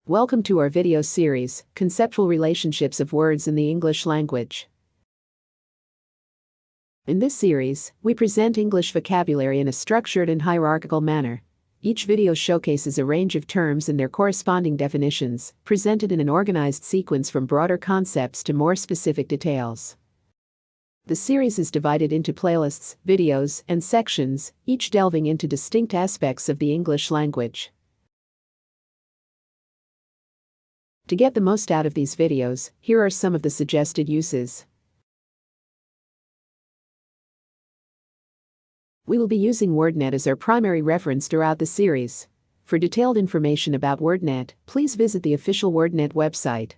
Welcome to our video series, Conceptual Relationships of Words in the English Language. In this series, we present English vocabulary in a structured and hierarchical manner. Each video showcases a range of terms and their corresponding definitions, presented in an organized sequence from broader concepts to more specific details. The series is divided into playlists, videos, and sections, each delving into distinct aspects of the English language. To get the most out of these videos, here are some of the suggested uses. We will be using WordNet as our primary reference throughout the series. For detailed information about WordNet, please visit the official WordNet website.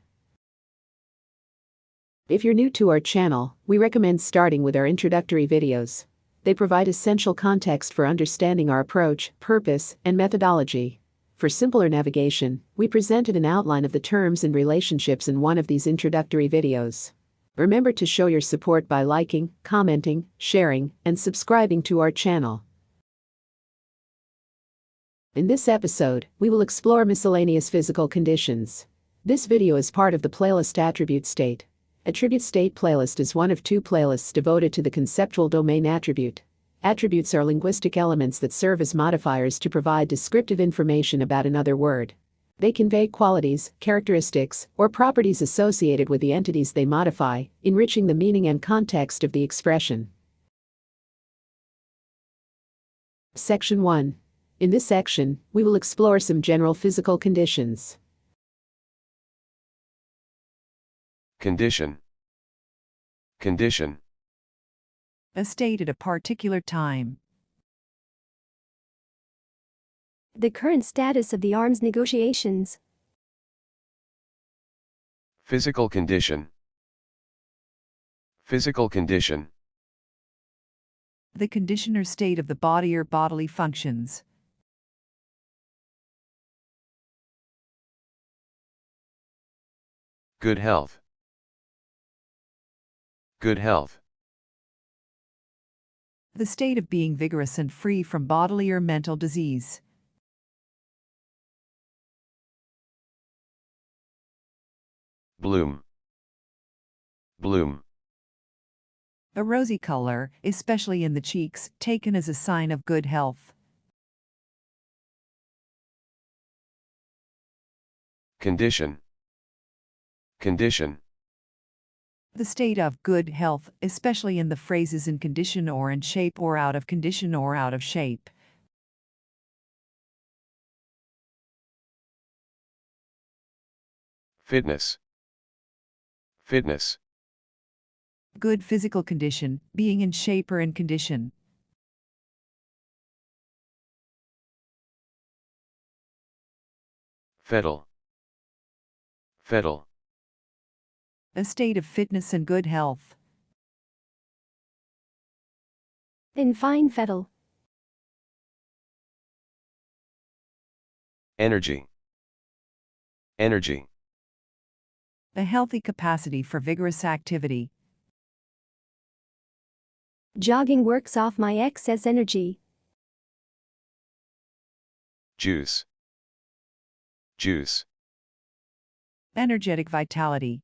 If you're new to our channel, we recommend starting with our introductory videos. They provide essential context for understanding our approach, purpose, and methodology. For simpler navigation, we presented an outline of the terms and relationships in one of these introductory videos. Remember to show your support by liking, commenting, sharing, and subscribing to our channel. In this episode, we will explore miscellaneous physical conditions. This video is part of the playlist Attribute State. Attribute State playlist is one of two playlists devoted to the conceptual domain attribute. Attributes are linguistic elements that serve as modifiers to provide descriptive information about another word. They convey qualities, characteristics, or properties associated with the entities they modify, enriching the meaning and context of the expression. Section 1. In this section, we will explore some general physical conditions. Condition. Condition. A state at a particular time. The current status of the arms negotiations. Physical condition. Physical condition. The condition or state of the body or bodily functions. Good health. Good health. The state of being vigorous and free from bodily or mental disease. Bloom. Bloom. A rosy color, especially in the cheeks, taken as a sign of good health. Condition. Condition. The state of good health, especially in the phrases in condition or in shape or out of condition or out of shape. Fitness. Fitness. Good physical condition, being in shape or in condition. Fettle. Fettle. A state of fitness and good health. In fine fettle. Energy. Energy. A healthy capacity for vigorous activity. Jogging works off my excess energy. Juice. Juice. Energetic vitality.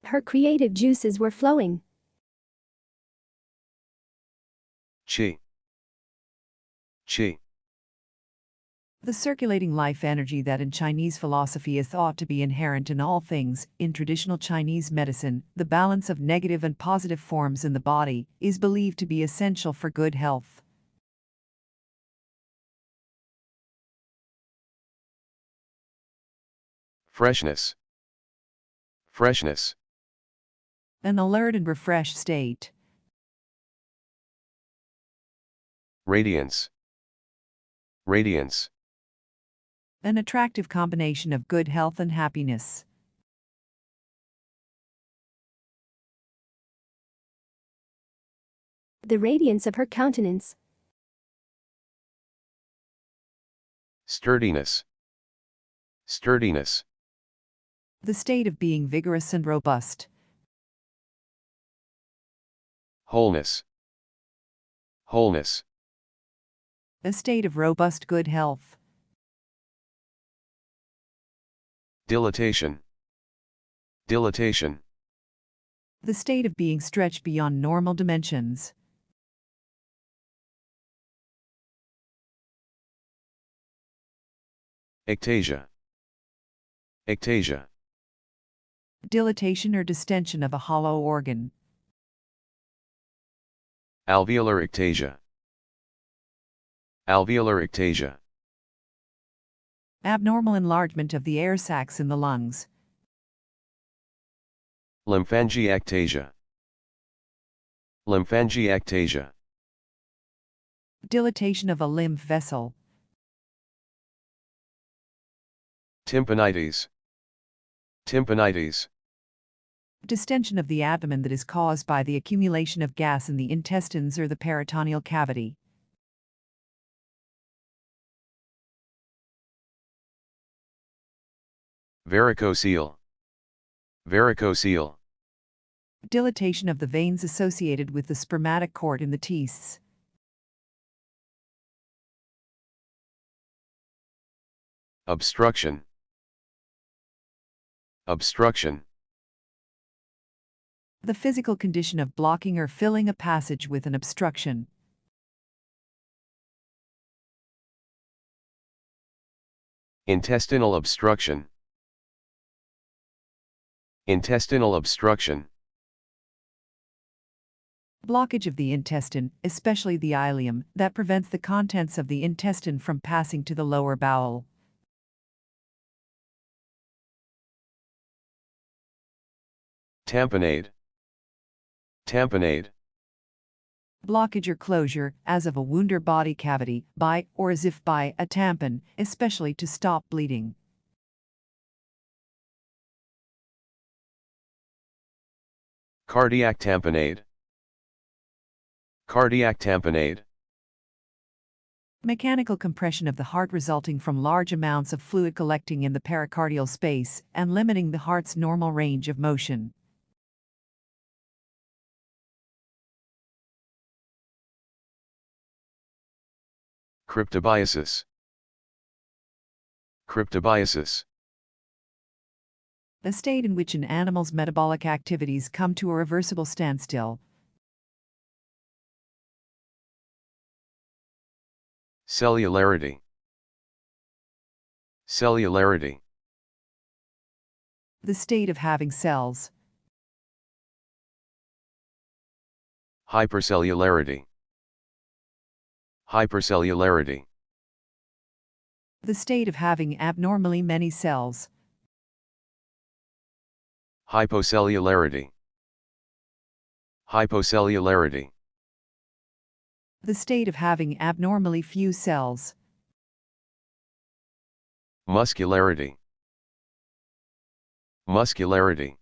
Her creative juices were flowing. Qi. Qi. The circulating life energy that in Chinese philosophy is thought to be inherent in all things. In traditional Chinese medicine, the balance of negative and positive forms in the body is believed to be essential for good health. Freshness. Freshness. An alert and refreshed state. Radiance. Radiance. An attractive combination of good health and happiness. The radiance of her countenance. Sturdiness. Sturdiness. The state of being vigorous and robust. Wholeness. Wholeness. A state of robust good health. Dilatation. Dilatation. The state of being stretched beyond normal dimensions. Ectasia. Ectasia. Dilatation or distension of a hollow organ. Alveolar ectasia. Alveolar ectasia. Abnormal enlargement of the air sacs in the lungs. Lymphangiectasia. Lymphangiectasia. Dilatation of a lymph vessel. Tympanitis. Tympanitis. Distension of the abdomen that is caused by the accumulation of gas in the intestines or the peritoneal cavity. Varicocele. Varicocele. Dilatation of the veins associated with the spermatic cord in the testes. Obstruction. Obstruction. The physical condition of blocking or filling a passage with an obstruction. Intestinal obstruction. Intestinal obstruction. Blockage of the intestine, especially the ileum, that prevents the contents of the intestine from passing to the lower bowel. Tamponade. Tamponade. Blockage or closure, as of a wound or body cavity, by, or as if by, a tampon, especially to stop bleeding. Cardiac tamponade. Cardiac tamponade. Mechanical compression of the heart resulting from large amounts of fluid collecting in the pericardial space and limiting the heart's normal range of motion. Cryptobiosis. Cryptobiosis. A state in which an animal's metabolic activities come to a reversible standstill. Cellularity. Cellularity. The state of having cells. Hypercellularity. Hypercellularity. The state of having abnormally many cells. Hypocellularity. Hypocellularity. The state of having abnormally few cells. Muscularity. Muscularity.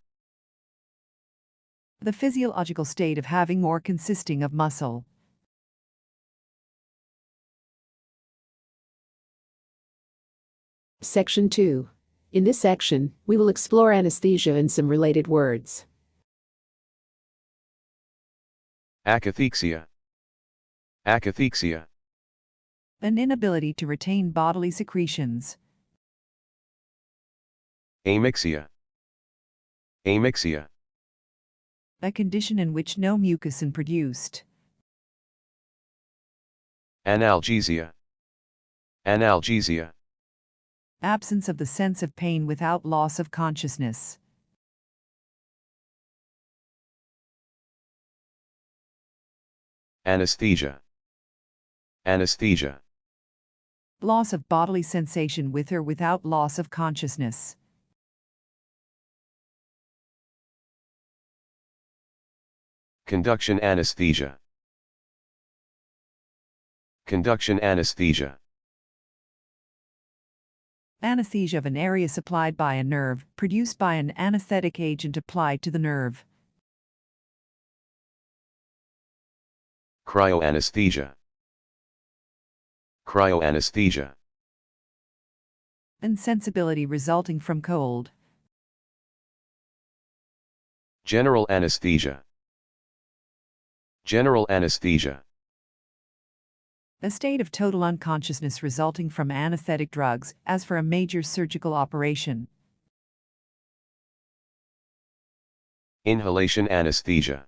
The physiological state of having or consisting of muscle. Section 2. In this section, we will explore anesthesia and some related words. Akathexia. Akathexia. An inability to retain bodily secretions. Amyxia. Amyxia. A condition in which no mucus is produced. Analgesia. Analgesia. Absence of the sense of pain without loss of consciousness. Anesthesia. Anesthesia. Loss of bodily sensation with or without loss of consciousness. Conduction anesthesia. Conduction anesthesia. Anesthesia of an area supplied by a nerve, produced by an anesthetic agent applied to the nerve. Cryoanesthesia. Cryoanesthesia. Insensibility resulting from cold. General anesthesia. General anesthesia. A state of total unconsciousness resulting from anesthetic drugs, as for a major surgical operation. Inhalation anesthesia.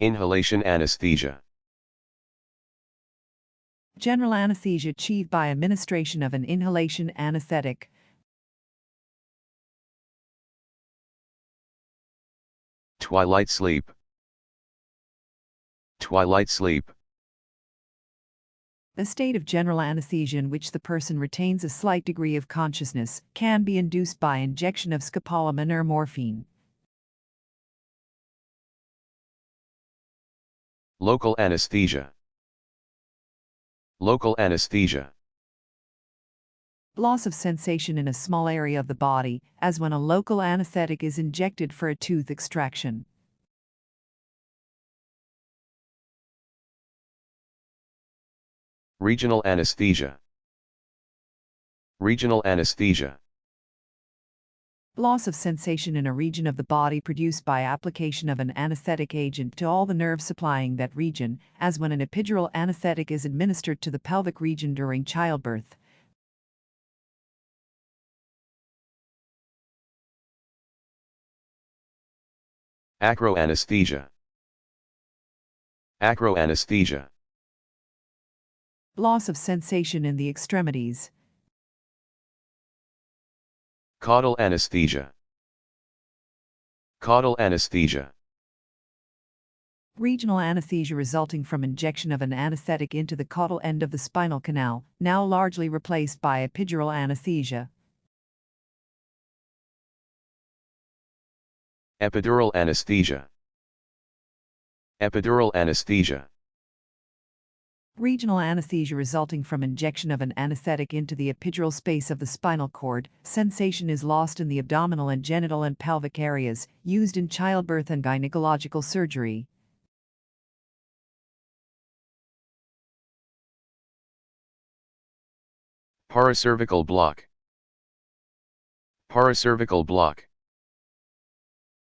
Inhalation anesthesia. General anesthesia achieved by administration of an inhalation anesthetic. Twilight sleep. Twilight sleep. A state of general anesthesia in which the person retains a slight degree of consciousness can be induced by injection of scopolamine or morphine. Local anesthesia. Local anesthesia. Loss of sensation in a small area of the body, as when a local anesthetic is injected for a tooth extraction. Regional anesthesia. Regional anesthesia. Loss of sensation in a region of the body produced by application of an anesthetic agent to all the nerves supplying that region, as when an epidural anesthetic is administered to the pelvic region during childbirth. Acroanesthesia. Acroanesthesia. Loss of sensation in the extremities. Caudal anesthesia. Caudal anesthesia. Regional anesthesia resulting from injection of an anesthetic into the caudal end of the spinal canal, now largely replaced by epidural anesthesia. Epidural anesthesia. Epidural anesthesia. Regional anesthesia resulting from injection of an anesthetic into the epidural space of the spinal cord. Sensation is lost in the abdominal and genital and pelvic areas, used in childbirth and gynecological surgery. Paracervical block. Paracervical block.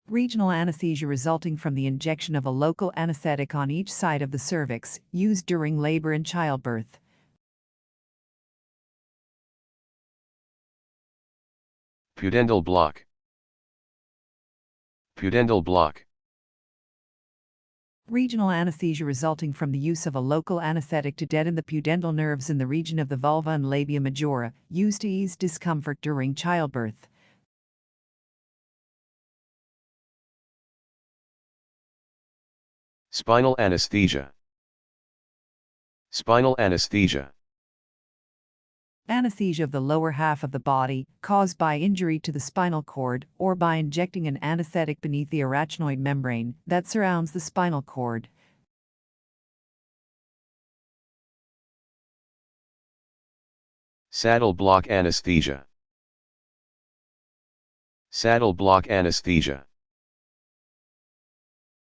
Regional anesthesia resulting from the injection of a local anesthetic on each side of the cervix, used during labor and childbirth. Pudendal block. Pudendal block. Regional anesthesia resulting from the use of a local anesthetic to deaden the pudendal nerves in the region of the vulva and labia majora, used to ease discomfort during childbirth. Spinal anesthesia. Spinal anesthesia. Anesthesia of the lower half of the body, caused by injury to the spinal cord or by injecting an anesthetic beneath the arachnoid membrane that surrounds the spinal cord. Saddle block anesthesia. Saddle block anesthesia.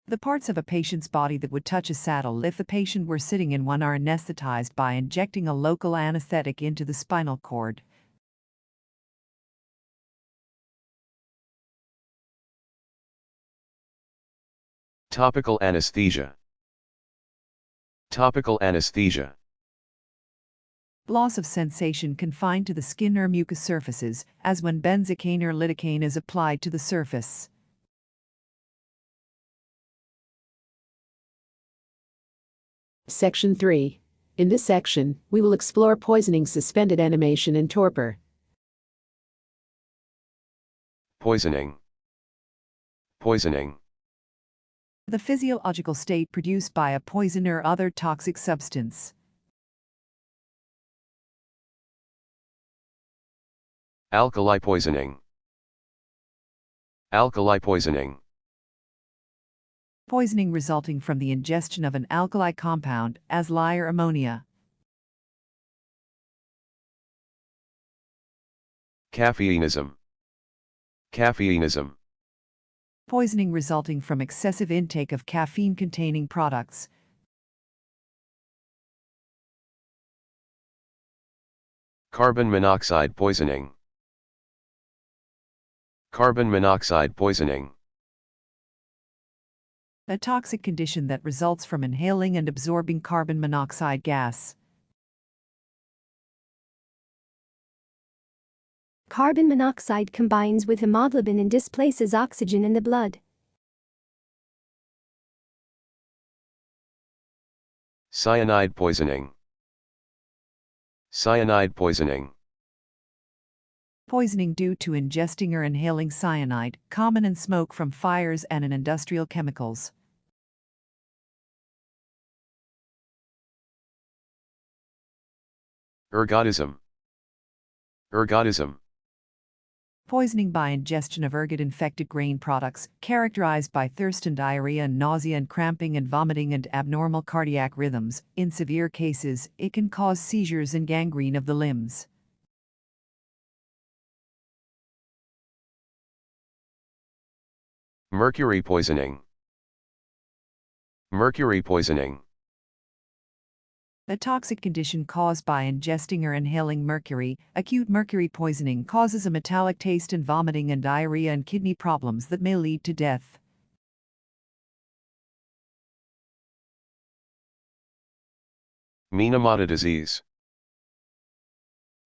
The parts of a patient's body that would touch a saddle if the patient were sitting in one are anesthetized by injecting a local anesthetic into the spinal cord. Topical anesthesia. Topical anesthesia. Loss of sensation confined to the skin or mucous surfaces, as when benzocaine or lidocaine is applied to the surface. Section 3. In this section, we will explore poisoning, suspended animation, and torpor. Poisoning. Poisoning. The physiological state produced by a poison or other toxic substance. Alkali poisoning. Alkali poisoning. Poisoning resulting from the ingestion of an alkali compound, as lye or ammonia. Caffeineism. Caffeineism. Poisoning resulting from excessive intake of caffeine-containing products. Carbon monoxide poisoning. Carbon monoxide poisoning. A toxic condition that results from inhaling and absorbing carbon monoxide gas. Carbon monoxide combines with hemoglobin and displaces oxygen in the blood. Cyanide poisoning. Cyanide poisoning. Poisoning due to ingesting or inhaling cyanide, common in smoke from fires and in industrial chemicals. Ergotism. Ergotism. Poisoning by ingestion of ergot-infected grain products, characterized by thirst and diarrhea and nausea and cramping and vomiting and abnormal cardiac rhythms. In severe cases, it can cause seizures and gangrene of the limbs. Mercury poisoning. Mercury poisoning. A toxic condition caused by ingesting or inhaling mercury. Acute mercury poisoning causes a metallic taste and vomiting and diarrhea and kidney problems that may lead to death. Minamata disease.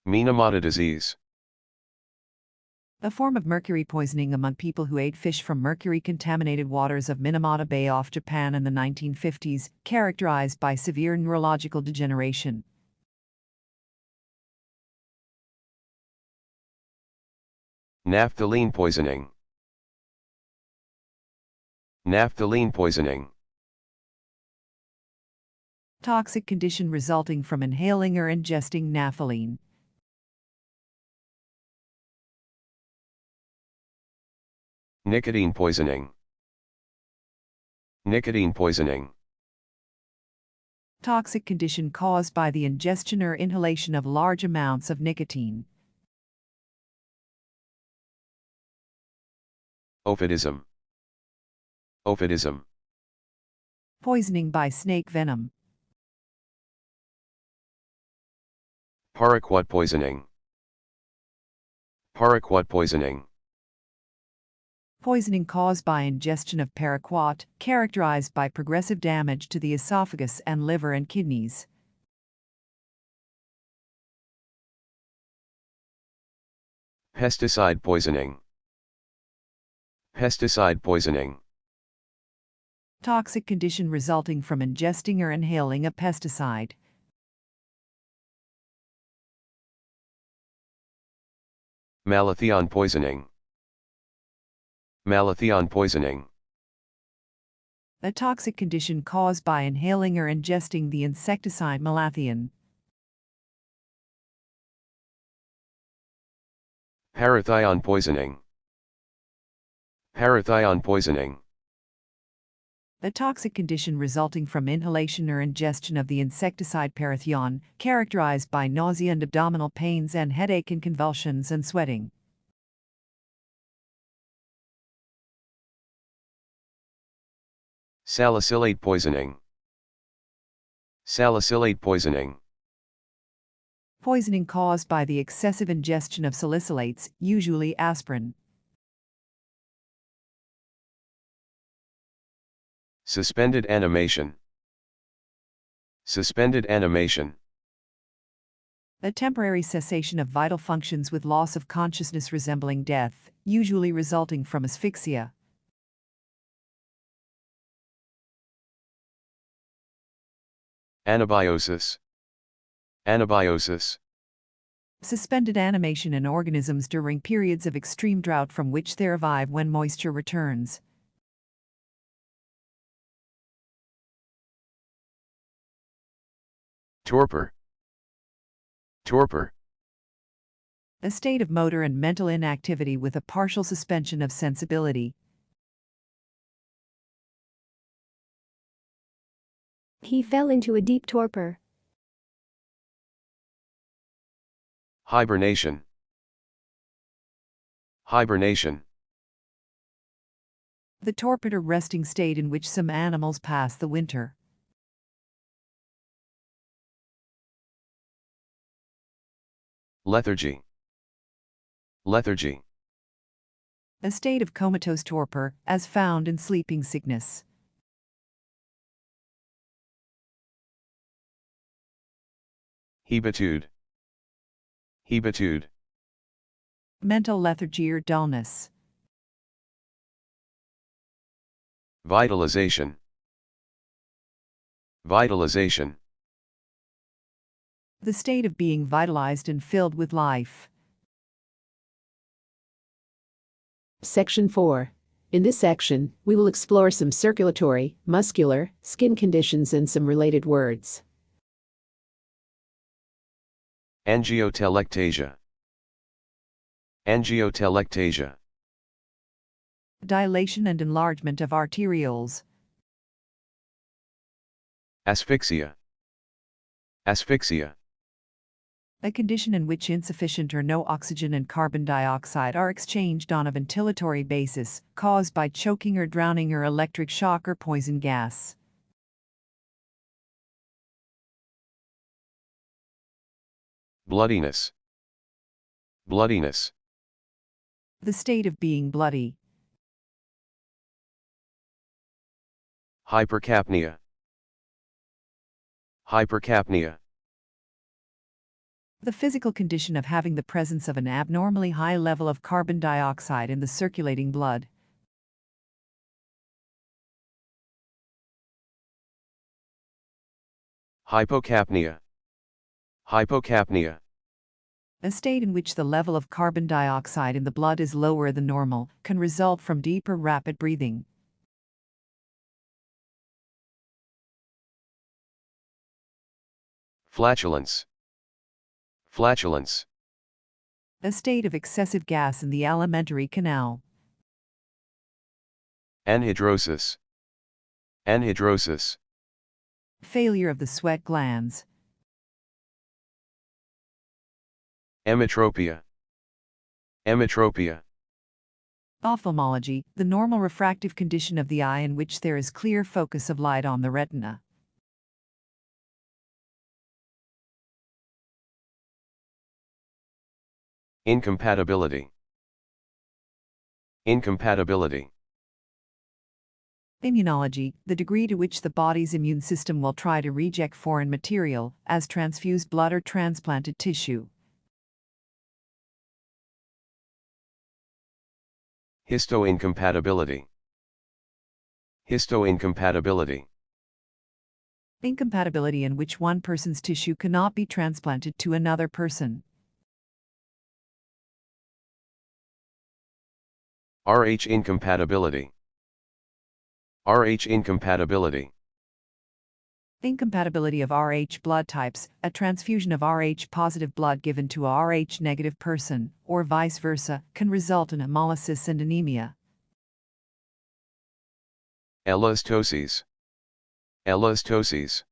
Minamata disease. A form of mercury poisoning among people who ate fish from mercury-contaminated waters of Minamata Bay off Japan in the 1950s, characterized by severe neurological degeneration. Naphthalene poisoning. Naphthalene poisoning. Toxic condition resulting from inhaling or ingesting naphthalene. Nicotine poisoning. Nicotine poisoning. Toxic condition caused by the ingestion or inhalation of large amounts of nicotine. Ophidism. Ophidism. Poisoning by snake venom. Paraquat poisoning. Paraquat poisoning. Poisoning caused by ingestion of paraquat, characterized by progressive damage to the esophagus and liver and kidneys. Pesticide poisoning. Pesticide poisoning. Toxic condition resulting from ingesting or inhaling a pesticide. Malathion poisoning. Malathion poisoning. A toxic condition caused by inhaling or ingesting the insecticide malathion. Parathion poisoning. Parathion poisoning. A toxic condition resulting from inhalation or ingestion of the insecticide parathion, characterized by nausea and abdominal pains and headache and convulsions and sweating. Salicylate poisoning. Salicylate poisoning. Poisoning caused by the excessive ingestion of salicylates, usually aspirin. Suspended animation. Suspended animation. A temporary cessation of vital functions with loss of consciousness resembling death, usually resulting from asphyxia. Anabiosis. Anabiosis. Suspended animation in organisms during periods of extreme drought from which they revive when moisture returns. Torpor. Torpor. A state of motor and mental inactivity with a partial suspension of sensibility. He fell into a deep torpor. Hibernation. Hibernation. The torpid or resting state in which some animals pass the winter. Lethargy. Lethargy. A state of comatose torpor, as found in sleeping sickness. Hebitude. Hebitude. Mental lethargy or dullness. Vitalization. Vitalization. The state of being vitalized and filled with life. Section 4. In this section, we will explore some circulatory, muscular, skin conditions and some related words. Angiotelectasia. Angiotelectasia. Dilation and enlargement of arterioles. Asphyxia. Asphyxia. A condition in which insufficient or no oxygen and carbon dioxide are exchanged on a ventilatory basis, caused by choking or drowning or electric shock or poison gas. Bloodiness. Bloodiness. The state of being bloody. Hypercapnia. Hypercapnia. The physical condition of having the presence of an abnormally high level of carbon dioxide in the circulating blood. Hypocapnia. Hypocapnia. A state in which the level of carbon dioxide in the blood is lower than normal, can result from deep or rapid breathing. Flatulence. Flatulence. A state of excessive gas in the alimentary canal. Anhidrosis. Anhidrosis. Failure of the sweat glands. Emetropia. Emetropia. Ophthalmology, the normal refractive condition of the eye in which there is clear focus of light on the retina. Incompatibility. Incompatibility. Immunology, the degree to which the body's immune system will try to reject foreign material, as transfused blood or transplanted tissue. Histoincompatibility. Histoincompatibility. Incompatibility in which one person's tissue cannot be transplanted to another person. Rh incompatibility. Rh incompatibility. Incompatibility of Rh blood types, a transfusion of Rh positive blood given to a Rh negative person, or vice versa, can result in hemolysis and anemia. Elastoses. Elastoses.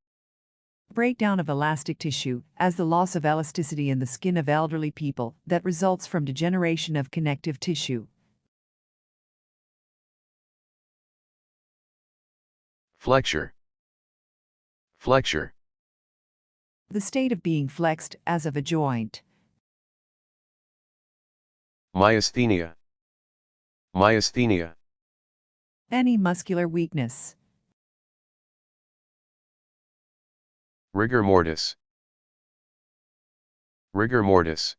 Breakdown of elastic tissue, as the loss of elasticity in the skin of elderly people, that results from degeneration of connective tissue. Flexure. Flexure. The state of being flexed, as of a joint. Myasthenia. Myasthenia. Any muscular weakness. Rigor mortis. Rigor mortis.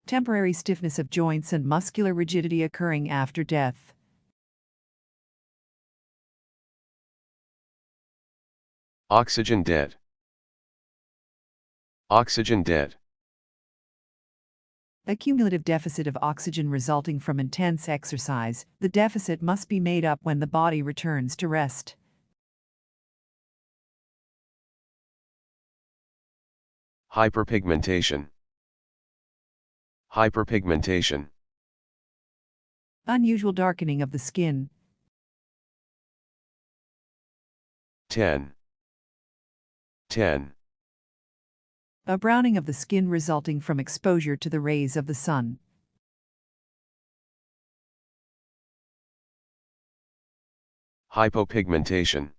Temporary stiffness of joints and muscular rigidity occurring after death. Oxygen dead. Oxygen dead. A cumulative deficit of oxygen resulting from intense exercise, the deficit must be made up when the body returns to rest. Hyperpigmentation. Hyperpigmentation. Unusual darkening of the skin. 10. A browning of the skin resulting from exposure to the rays of the sun. Hypopigmentation.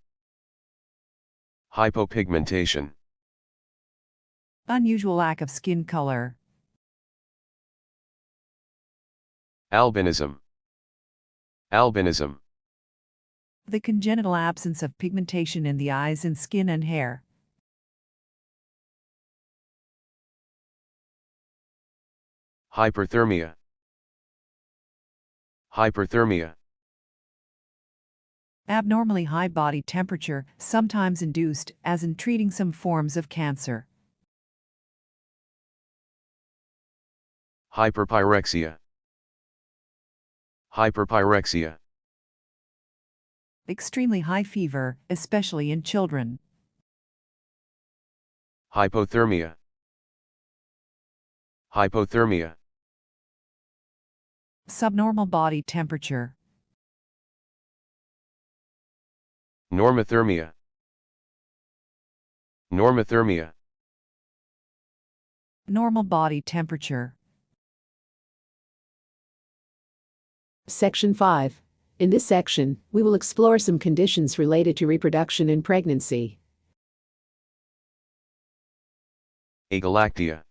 Hypopigmentation. Unusual lack of skin color. Albinism. Albinism. The congenital absence of pigmentation in the eyes and skin and hair. Hyperthermia. Hyperthermia. Abnormally high body temperature, sometimes induced, as in treating some forms of cancer. Hyperpyrexia. Hyperpyrexia. Extremely high fever, especially in children. Hypothermia. Hypothermia. Subnormal body temperature. Normothermia. Normothermia. Normal body temperature. Section 5. In this section, we will explore some conditions related to reproduction in pregnancy. Agalactia.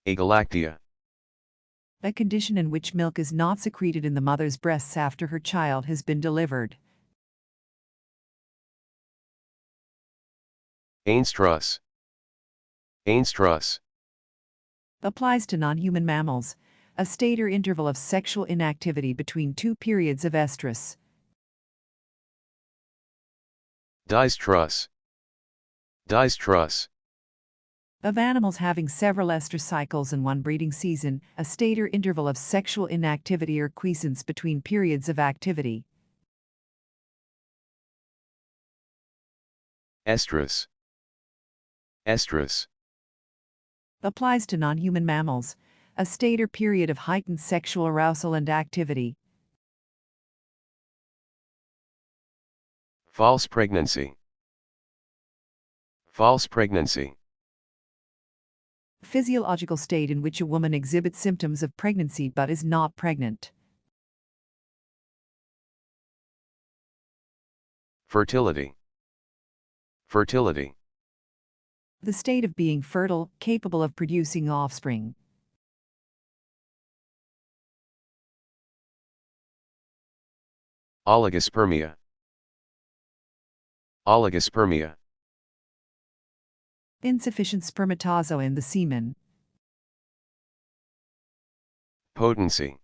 Agalactia. A condition in which milk is not secreted in the mother's breasts after her child has been delivered. Ainstrus. Ainstrus. Applies to non-human mammals, a state or interval of sexual inactivity between two periods of estrus. Distrus. Distrus. Of animals having several estrus cycles in one breeding season, a state or interval of sexual inactivity or quiescence between periods of activity. Estrus. Estrus. Applies to non-human mammals, a state or period of heightened sexual arousal and activity. False pregnancy. False pregnancy. Physiological state in which a woman exhibits symptoms of pregnancy but is not pregnant. Fertility. Fertility. The state of being fertile, capable of producing offspring. Oligospermia. Oligospermia. Insufficient spermatozoa in the semen. Potency.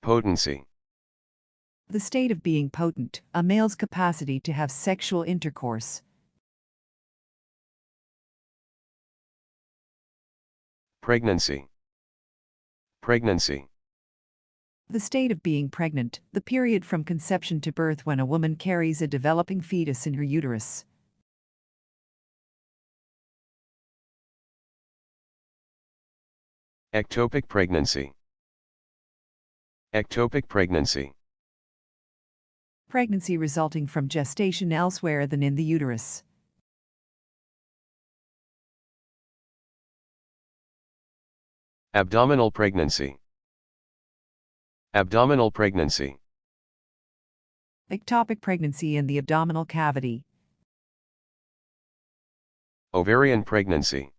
Potency. The state of being potent, a male's capacity to have sexual intercourse. Pregnancy. Pregnancy. The state of being pregnant, the period from conception to birth when a woman carries a developing fetus in her uterus. Ectopic pregnancy. Ectopic pregnancy. Pregnancy resulting from gestation elsewhere than in the uterus. Abdominal pregnancy. Abdominal pregnancy. Ectopic pregnancy in the abdominal cavity. Ovarian pregnancy.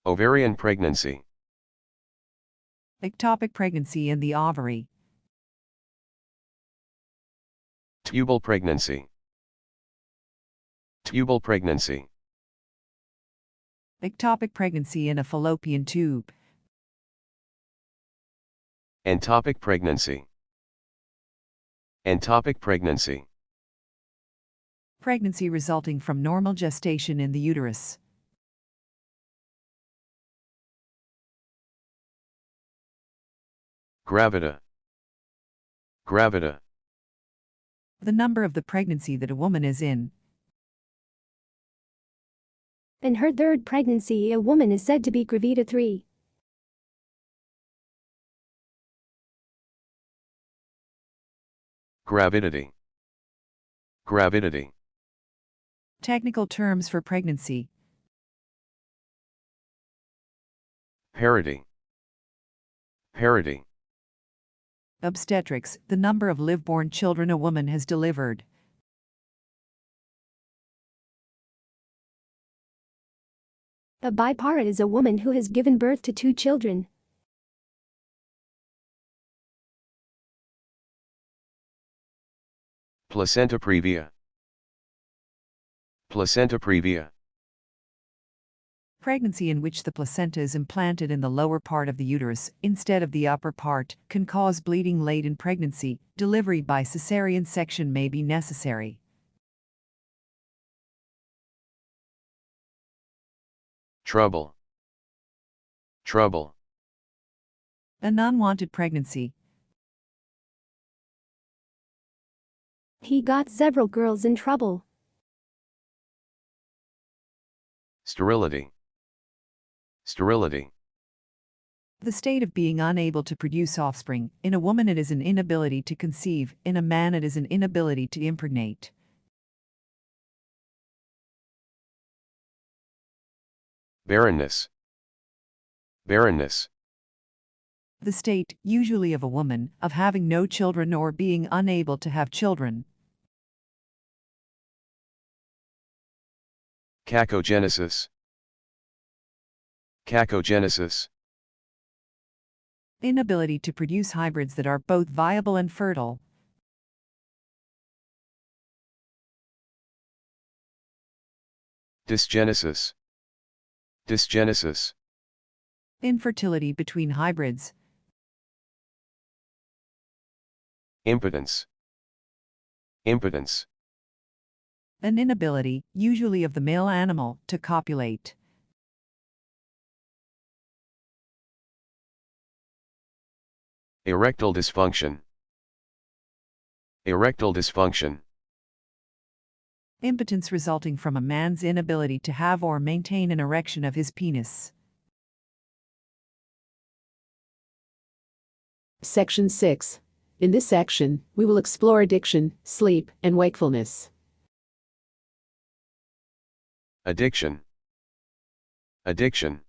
Ovarian pregnancy. Ectopic pregnancy in the ovary. Tubal pregnancy. Tubal pregnancy. Ectopic pregnancy in a fallopian tube. Entopic pregnancy. Entopic pregnancy. Pregnancy resulting from normal gestation in the uterus. Gravida. Gravida. The number of the pregnancy that a woman is in. In her third pregnancy, a woman is said to be gravida 3. Gravidity. Gravidity. Technical terms for pregnancy. Parity. Parity. Obstetrics, the number of live-born children a woman has delivered. A bipara is a woman who has given birth to 2 children. Placenta previa. Placenta previa. Pregnancy in which the placenta is implanted in the lower part of the uterus instead of the upper part can cause bleeding late in pregnancy. Delivery by cesarean section may be necessary. Trouble. Trouble. An unwanted pregnancy. He got several girls in trouble. Sterility. Sterility. The state of being unable to produce offspring. In a woman it is an inability to conceive, in a man it is an inability to impregnate. Barrenness. Barrenness. The state, usually of a woman, of having no children or being unable to have children. Cacogenesis. Cacogenesis. Inability to produce hybrids that are both viable and fertile. Dysgenesis. Dysgenesis. Infertility between hybrids. Impotence. Impotence. An inability, usually of the male animal, to copulate. Erectile dysfunction. Erectile dysfunction. Impotence resulting from a man's inability to have or maintain an erection of his penis. Section 6. In this section, we will explore addiction, sleep, and wakefulness. Addiction. Addiction.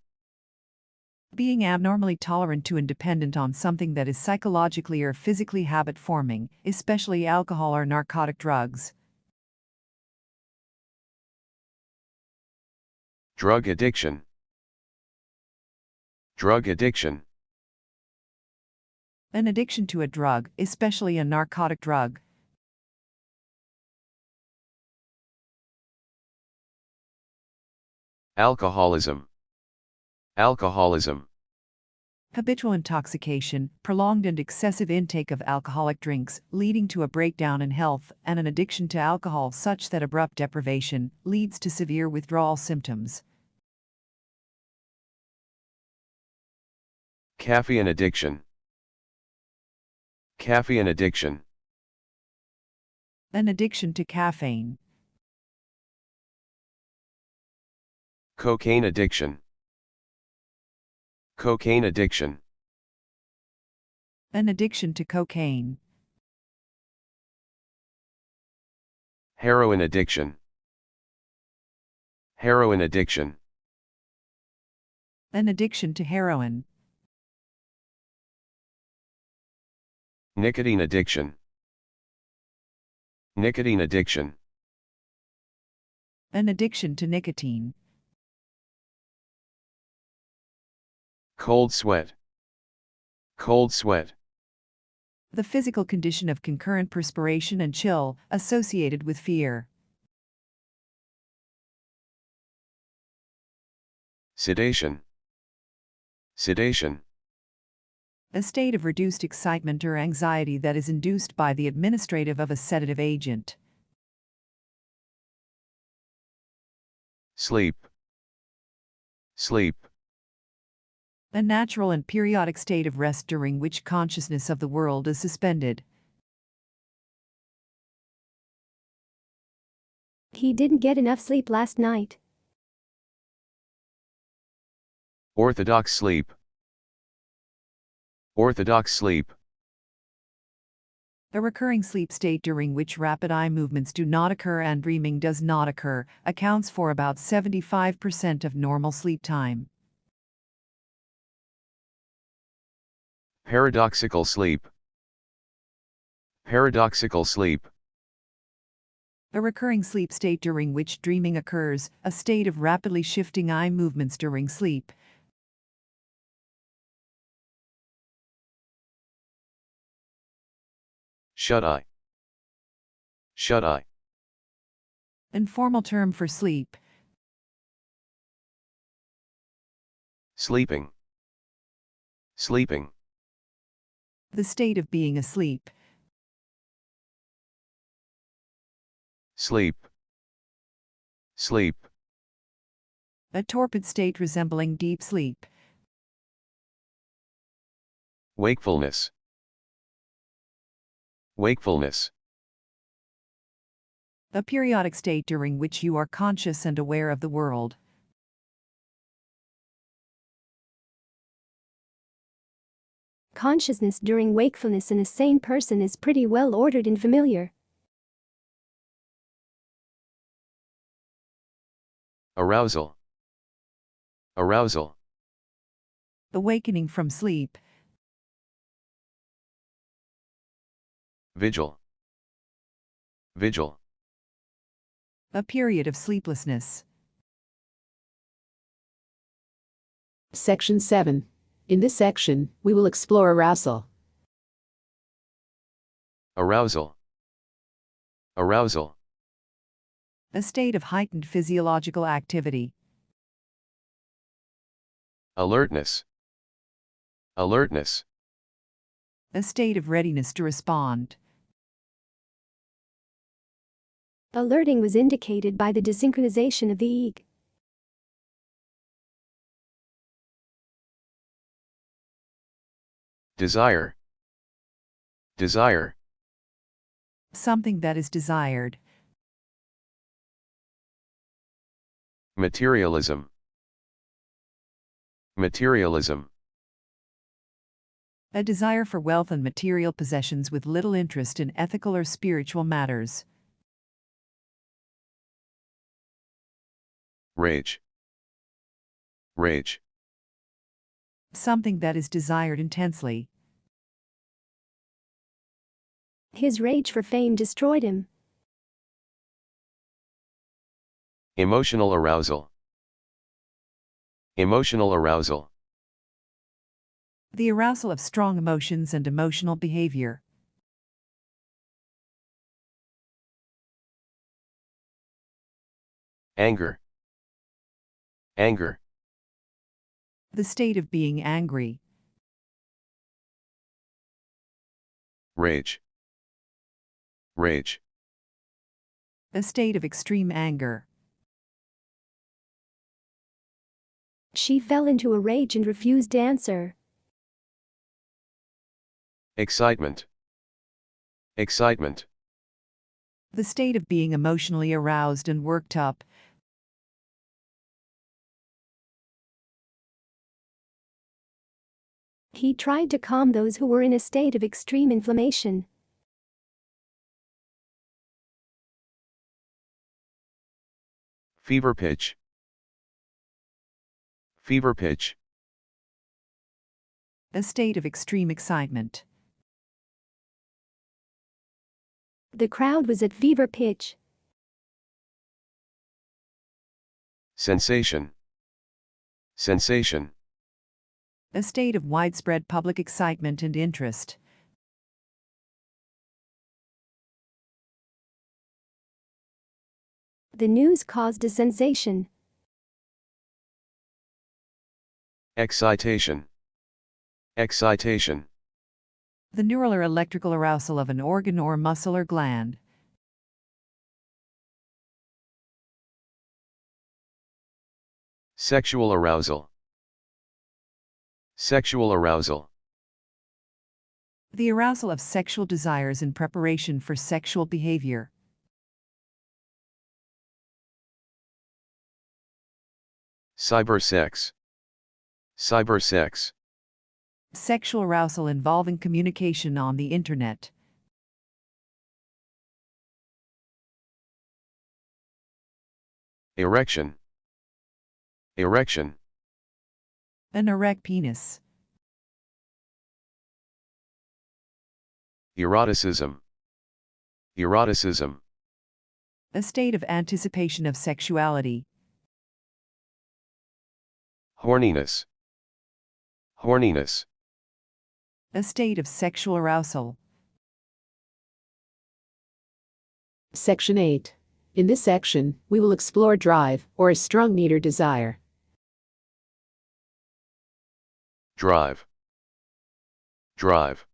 Being abnormally tolerant to and dependent on something that is psychologically or physically habit-forming, especially alcohol or narcotic drugs. Drug addiction. Drug addiction. An addiction to a drug, especially a narcotic drug. Alcoholism. Alcoholism. Habitual intoxication, prolonged and excessive intake of alcoholic drinks, leading to a breakdown in health, and an addiction to alcohol such that abrupt deprivation leads to severe withdrawal symptoms. Caffeine addiction. Caffeine addiction. An addiction to caffeine. Cocaine addiction. Cocaine addiction. An addiction to cocaine. Heroin addiction. Heroin addiction. An addiction to heroin. Nicotine addiction. Nicotine addiction. An addiction to nicotine. Cold sweat. Cold sweat. The physical condition of concurrent perspiration and chill associated with fear. Sedation. Sedation. A state of reduced excitement or anxiety that is induced by the administration of a sedative agent. Sleep. Sleep. A natural and periodic state of rest during which consciousness of the world is suspended. He didn't get enough sleep last night. Orthodox sleep. Orthodox sleep. A recurring sleep state during which rapid eye movements do not occur and dreaming does not occur, accounts for about 75% of normal sleep time. Paradoxical sleep. Paradoxical sleep. A recurring sleep state during which dreaming occurs, a state of rapidly shifting eye movements during sleep. Shut-eye. Shut-eye. Informal term for sleep. sleeping, sleeping, The state of being asleep. sleep, sleep, A torpid state resembling deep sleep. wakefulness, wakefulness, A periodic state during which you are conscious and aware of the world. Consciousness during wakefulness in a sane person is pretty well ordered and familiar. arousal, arousal, Awakening from sleep. vigil, vigil, A period of sleeplessness. Section 7. In this section, we will explore arousal. arousal, arousal, A state of heightened physiological activity. alertness, alertness, A state of readiness to respond. Alerting was indicated by the desynchronization of the EEG. desire, desire, Something that is desired. materialism, materialism, A desire for wealth and material possessions with little interest in ethical or spiritual matters. rage, rage, Something that is desired intensely. His rage for fame destroyed him. emotional arousal, emotional arousal, The arousal of strong emotions and emotional behavior. anger, anger, The state of being angry. rage, rage, A state of extreme anger. She fell into a rage and refused to answer. excitement, excitement, The state of being emotionally aroused and worked up. He tried to calm those who were in a state of extreme inflammation. fever pitch, fever pitch, A state of extreme excitement. The crowd was at fever pitch. sensation, sensation, A state of widespread public excitement and interest. The news caused a sensation. excitation, excitation, The neural or electrical arousal of an organ or muscle or gland. sexual arousal, sexual arousal, The arousal of sexual desires in preparation for sexual behavior. cybersex, cybersex, Sexual arousal involving communication on the internet. erection, erection, An erect penis. eroticism, eroticism, A state of anticipation of sexuality. horniness, horniness, A state of sexual arousal. Section 8. In this section, we will explore drive, or a strong need or desire. drive, drive,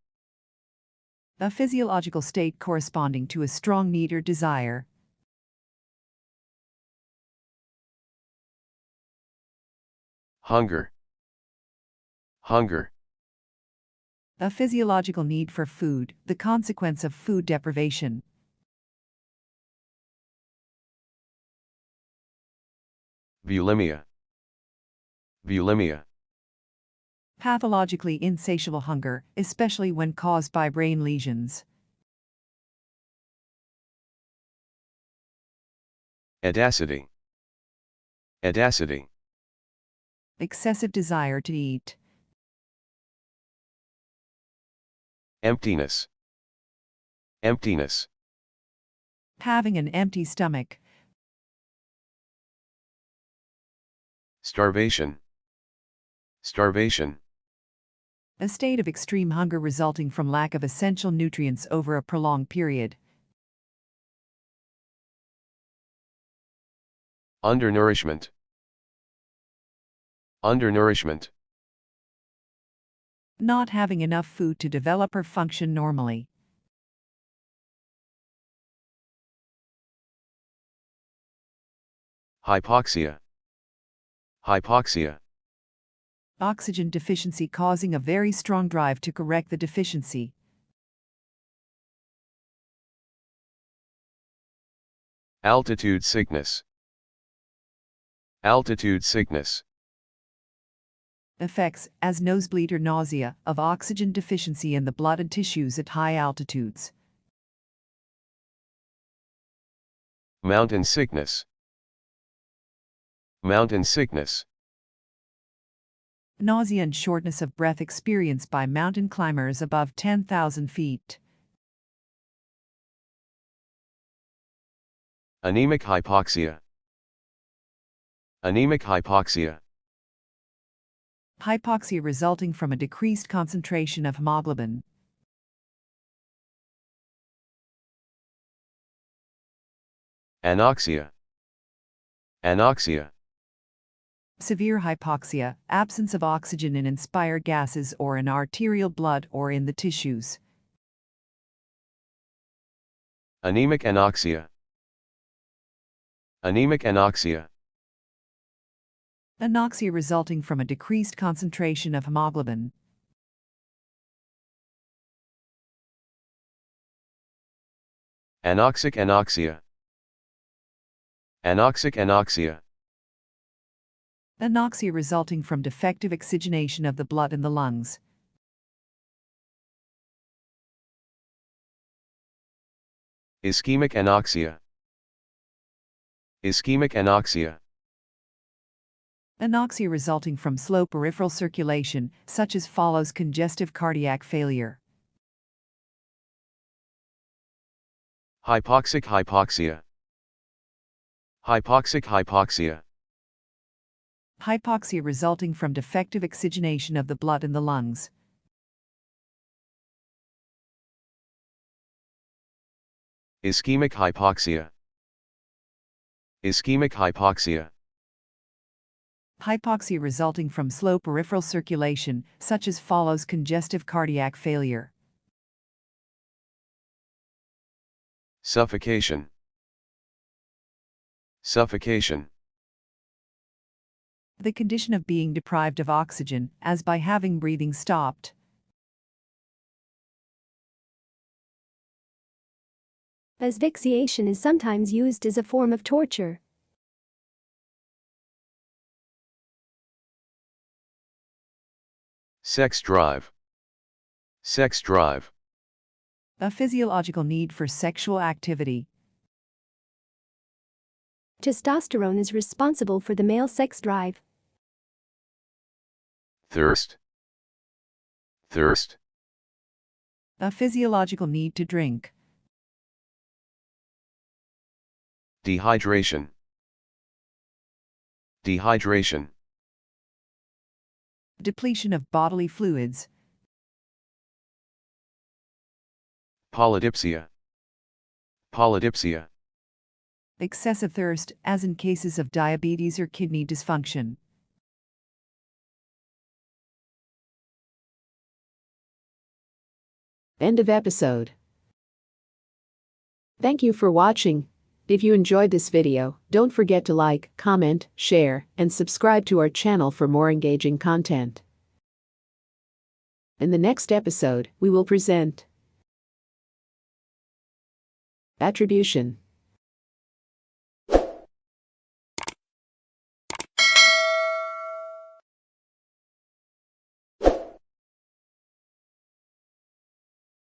A physiological state corresponding to a strong need or desire. hunger, hunger, A physiological need for food, the consequence of food deprivation. bulimia, bulimia, Pathologically insatiable hunger, especially when caused by brain lesions. audacity, audacity, Excessive desire to eat. emptiness, emptiness, Having an empty stomach. starvation, starvation, A state of extreme hunger resulting from lack of essential nutrients over a prolonged period. undernourishment, undernourishment, Not having enough food to develop or function normally. hypoxia, hypoxia, Oxygen deficiency causing a very strong drive to correct the deficiency. altitude sickness, altitude sickness, Effects, as nosebleed or nausea, of oxygen deficiency in the blood and tissues at high altitudes. mountain sickness, mountain sickness, Nausea and shortness of breath experienced by mountain climbers above 10,000 feet. anemic hypoxia, anemic hypoxia, Hypoxia resulting from a decreased concentration of hemoglobin. anoxia, anoxia, Severe hypoxia, absence of oxygen in inspired gases or in arterial blood or in the tissues. anemic anoxia, anemic anoxia, Anoxia resulting from a decreased concentration of hemoglobin. anoxic anoxia, anoxic anoxia, Anoxia resulting from defective oxygenation of the blood in the lungs. ischemic anoxia, ischemic anoxia, Anoxia resulting from slow peripheral circulation, such as follows congestive cardiac failure. hypoxic hypoxia, hypoxic hypoxia, Hypoxia resulting from defective oxygenation of the blood in the lungs. ischemic hypoxia, ischemic hypoxia, Hypoxia resulting from slow peripheral circulation, such as follows congestive cardiac failure. suffocation, suffocation, The condition of being deprived of oxygen, as by having breathing stopped. Asphyxiation is sometimes used as a form of torture. sex drive, sex drive, A physiological need for sexual activity. Testosterone is responsible for the male sex drive. thirst, thirst, A physiological need to drink. dehydration, dehydration, Depletion of bodily fluids. polydipsia, polydipsia, Excessive thirst, as in cases of diabetes or kidney dysfunction. End of episode. Thank you for watching. If you enjoyed this video, don't forget to like, comment, share, and subscribe to our channel for more engaging content. In the next episode, we will present attribution.